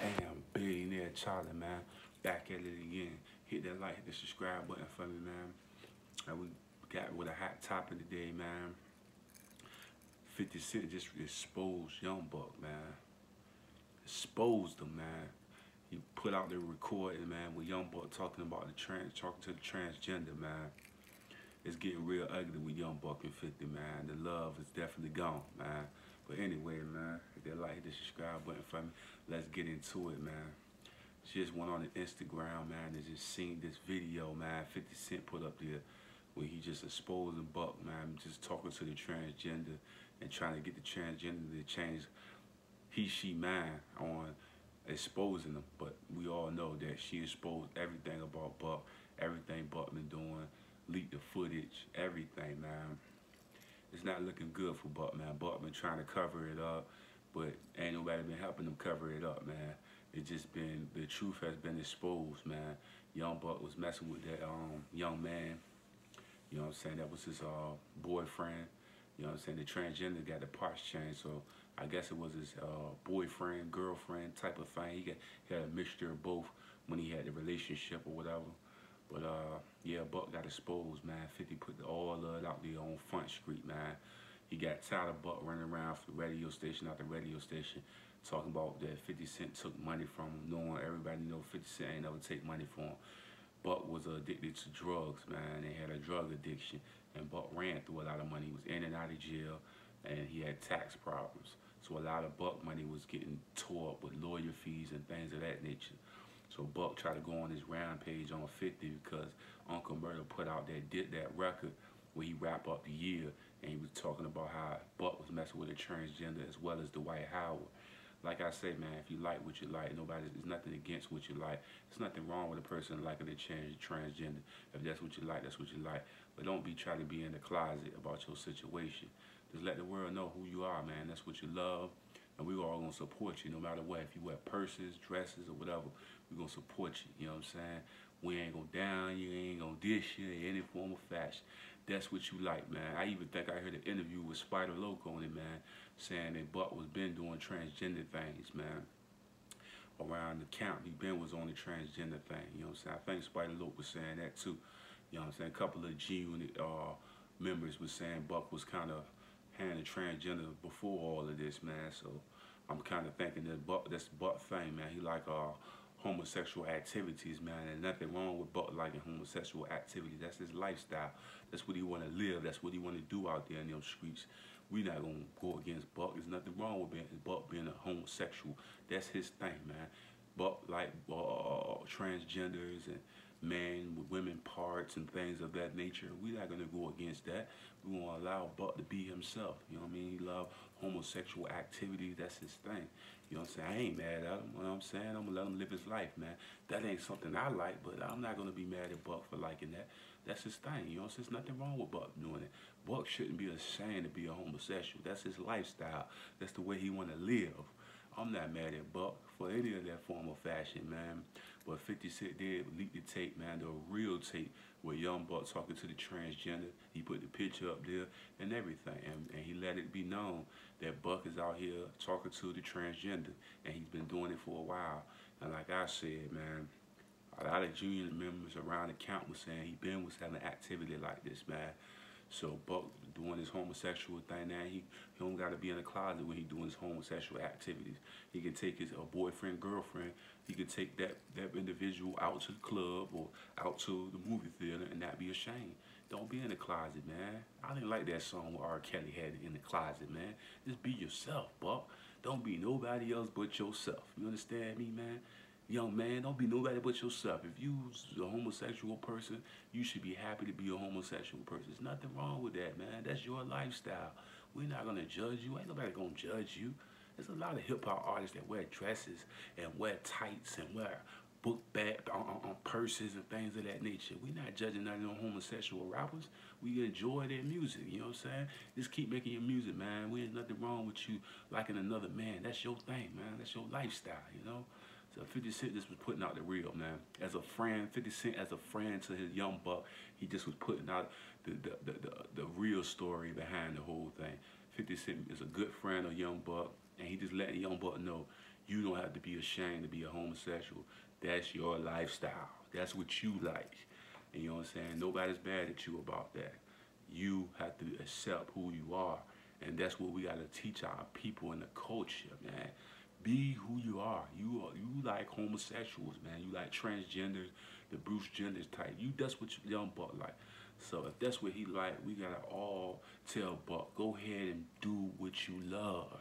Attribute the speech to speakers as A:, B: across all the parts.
A: Damn, billionaire Charlie, man. Back at it again. Hit that like, hit the subscribe button for me, man. And we got with a hot topic today, man. 50 Cent just exposed Young Buck, man. Exposed him, man. He put out the recording, man, with Young Buck talking about talking to the transgender, man. It's getting real ugly with Young Buck and 50, man. The love is definitely gone, man. But anyway, man, hit that like, hit the subscribe button for me. Let's get into it, man. Just went on the Instagram, man, and just seen this video, man, 50 Cent put up there where he just exposing Buck, man, just talking to the transgender and trying to get the transgender to change she mind on exposing them. But we all know that she exposed everything about Buck, everything Buck been doing, leaked the footage, everything, man. It's not looking good for Buck, man. Buck been trying to cover it up, but ain't nobody been helping him cover it up, man. It's just been, the truth has been exposed, man. Young Buck was messing with that young man, you know what I'm saying, that was his boyfriend. You know what I'm saying, the transgender got the parts changed, so I guess it was his boyfriend, girlfriend type of thing. He had a mixture of both when he had the relationship or whatever. But yeah, Buck got exposed, man. 50 put all of it out there on Front Street, man. He got tired of Buck running around from the radio station after radio station talking about that 50 Cent took money from him, knowing everybody know 50 Cent ain't never take money from him. Buck was addicted to drugs, man. They had a drug addiction, and Buck ran through a lot of money. He was in and out of jail, and he had tax problems. So a lot of Buck money was getting tore up with lawyer fees and things of that nature. So Buck tried to go on his rampage on 50 because Uncle Murder put out that record where he wrapped up the year, and he was talking about how Buck was messing with a transgender as well as Dwight Howard. Like I say, man, if you like what you like, there's nothing against what you like. There's nothing wrong with a person liking to change transgender. If that's what you like, that's what you like. But don't be trying to be in the closet about your situation. Just let the world know who you are, man. That's what you love. And we all gonna support you no matter what. If you wear purses, dresses, or whatever, we gonna support you. You know what I'm saying? We ain't gonna down you, ain't gonna dish you in any form of fashion. That's what you like, man. I even think I heard an interview with Spider Loco on it, man, saying that Buck was been doing transgender things, man. Around the camp, was on the transgender thing. You know what I'm saying? I think Spider Loco was saying that too. You know what I'm saying? A couple of G-Unit members was saying Buck was kind of handling transgender before all of this, man. So I'm kind of thinking that that's Buck thing, man. He like homosexual activities, man, and nothing wrong with Buck liking homosexual activities. That's his lifestyle. That's what he want to live. That's what he want to do out there in them streets. We not gonna go against Buck. There's nothing wrong with Buck being a homosexual. That's his thing, man. Buck like transgenders and men with women parts and things of that nature. We're not gonna go against that. We gonna allow Buck to be himself. You know what I mean? He love homosexual activities. That's his thing. You know what I'm saying? I ain't mad at him. You know what I'm saying? I'm gonna let him live his life, man. That ain't something I like, but I'm not gonna be mad at Buck for liking that. That's his thing. You know what I'm saying? There's nothing wrong with Buck doing it. Buck shouldn't be ashamed to be a homosexual. That's his lifestyle. That's the way he wanna live. I'm not mad at Buck for any of that form of fashion, man. But 50 Cent did leak the tape, man, the real tape with Young Buck talking to the transgender. He put the picture up there and everything. And he let it be known that Buck is out here talking to the transgender. And he's been doing it for a while. And like I said, man, a lot of junior members around the camp was saying was having activity like this, man. So Buck doing his homosexual thing now, he don't got to be in the closet when he doing his homosexual activities. He can take his boyfriend, girlfriend, he can take that individual out to the club or out to the movie theater and not be ashamed. Don't be in the closet, man. I didn't like that song where R. Kelly had it in the closet, man. Just be yourself, Buck. Don't be nobody else but yourself. You understand me, man? Young man, don't be nobody but yourself. If you's a homosexual person, you should be happy to be a homosexual person. There's nothing wrong with that, man. That's your lifestyle. We're not going to judge you. Ain't nobody going to judge you. There's a lot of hip-hop artists that wear dresses and wear tights and wear book bag on purses and things of that nature. We're not judging none of them homosexual rappers. We enjoy their music, you know what I'm saying? Just keep making your music, man. There's nothing wrong with you liking another man. That's your thing, man. That's your lifestyle, you know? So 50 Cent just was putting out the real, man. As a friend, 50 Cent as a friend to his Young Buck, he just was putting out the real story behind the whole thing. 50 Cent is a good friend of Young Buck, and he just letting Young Buck know, You don't have to be ashamed to be a homosexual. That's your lifestyle. That's what you like. And you know what I'm saying? Nobody's bad at you about that. You have to accept who you are. And that's what we got to teach our people in the culture, man. Be who you are. You like homosexuals, man. You like transgenders, the Bruce Jenners type. That's what Young Buck like. So if that's what he like, we gotta all tell Buck, go ahead and do what you love.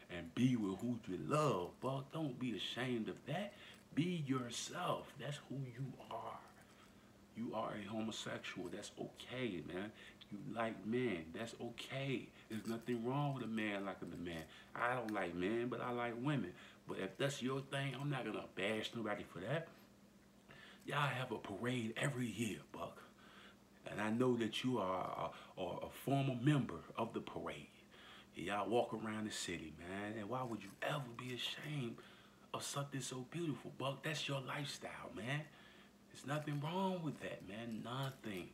A: And be with who you love, Buck. Don't be ashamed of that. Be yourself. That's who you are. You are a homosexual. That's okay, man. You like men. That's okay. There's nothing wrong with a man liking a man. I don't like men, but I like women. But if that's your thing, I'm not gonna bash nobody for that. Y'all have a parade every year, Buck. And I know that you are a former member of the parade. Y'all walk around the city, man. And why would you ever be ashamed of something so beautiful, Buck? That's your lifestyle, man. There's nothing wrong with that, man. Nothing.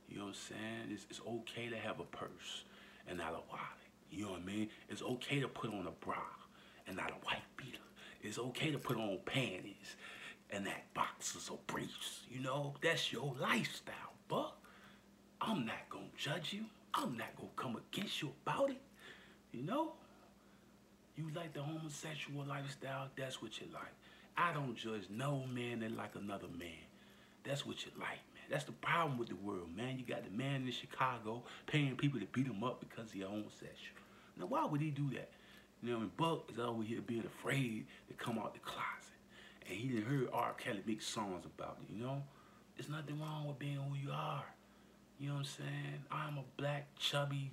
A: You know what I'm saying? It's okay to have a purse and not a wallet. You know what I mean? It's okay to put on a bra and not a white beater. It's okay to put on panties and not boxers or briefs. You know, that's your lifestyle, Buck. I'm not gonna judge you. I'm not gonna come against you about it. You know? You like the homosexual lifestyle, that's what you like. I don't judge no man that like another man. That's what you like, man. That's the problem with the world, man. You got the man in Chicago paying people to beat him up because he's homosexual. Now, why would he do that? You know, and Buck is over here being afraid to come out the closet. And he done heard R. Kelly make songs about it, you know? There's nothing wrong with being who you are. You know what I'm saying? I'm a black, chubby,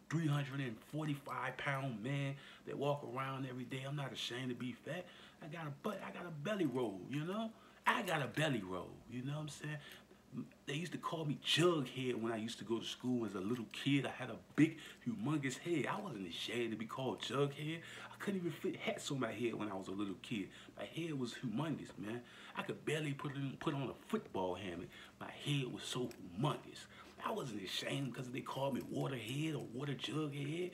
A: 345-pound man that walk around every day. I'm not ashamed to be fat. I got a belly roll, you know? I got a belly roll, you know what I'm saying? They used to call me Jughead when I used to go to school as a little kid. I had a big, humongous head. I wasn't ashamed to be called Jughead. I couldn't even fit hats on my head when I was a little kid. My head was humongous, man. I could barely put on a football helmet. My head was so humongous. I wasn't ashamed because they called me Waterhead or Water Jughead.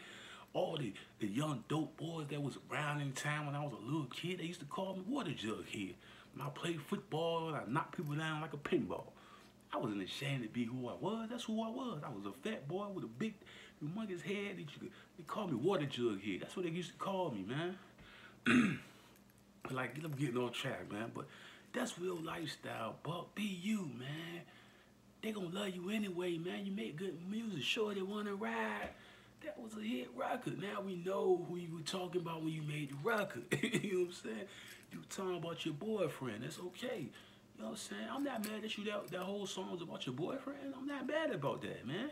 A: All the young dope boys that was around in town when I was a little kid, they used to call me Water Jughead. When I played football, I knocked people down like a pinball. I wasn't ashamed to be who I was. That's who I was. I was a fat boy with a big, humongous head. They called me Water Jughead. That's what they used to call me, man. Like, I'm getting on track, man. But that's real lifestyle, Buck. Be you, man. They gonna love you anyway, man. You make good music. Sure, they wanna ride. That was a hit record. Now we know who you were talking about when you made the record. You know what I'm saying? You were talking about your boyfriend. That's okay. You know what I'm saying? I'm not mad at you. That whole song was about your boyfriend. I'm not mad about that, man.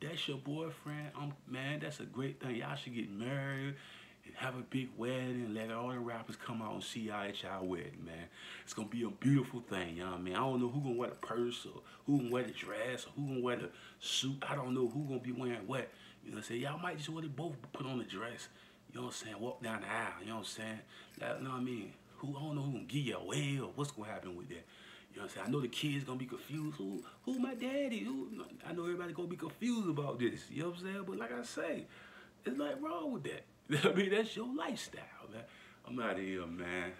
A: That's your boyfriend. Man, that's a great thing. Y'all should get married and have a big wedding and let all the rappers come out and see y'all at y'all wedding, man. It's gonna be a beautiful thing, you know what I mean? I don't know who gonna wear the purse or who gonna wear the dress or who gonna wear the suit. I don't know who gonna be wearing what. You know what I'm saying? Y'all might just want to both put on the dress. You know what I'm saying? Walk down the aisle. You know what I'm saying? You know what I mean? I don't know who gonna give you away or what's gonna happen with that. You know what I'm saying? I know the kids gonna be confused. Who my daddy? I know everybody gonna be confused about this. You know what I'm saying? But like I say, there's nothing wrong with that. I mean, that's your lifestyle, man. I'm out of here, man.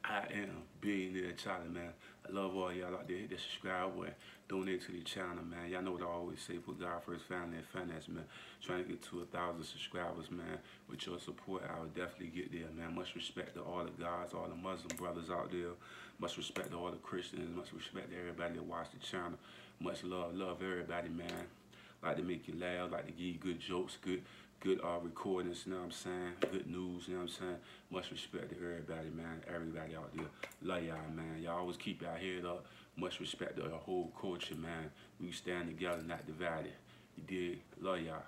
A: I am Billionaire Charlie, man. I love all y'all out there. Hit that subscribe button. Donate to the channel, man. Y'all know what I always say. Put God first, family, and finance, man. Trying to get to 1,000 subscribers, man. With your support, I will definitely get there, man. Much respect to all the guys, all the Muslim brothers out there. Much respect to all the Christians. Much respect to everybody that watch the channel. Much love. Love everybody, man. Like to make you laugh. Like to give you good jokes, good recordings, you know what I'm saying? Good news, you know what I'm saying? Much respect to everybody, man. Everybody out there. Love y'all, man. Y'all always keep y'all head up. Much respect to the whole culture, man. We stand together, not divided. You dig? Love y'all.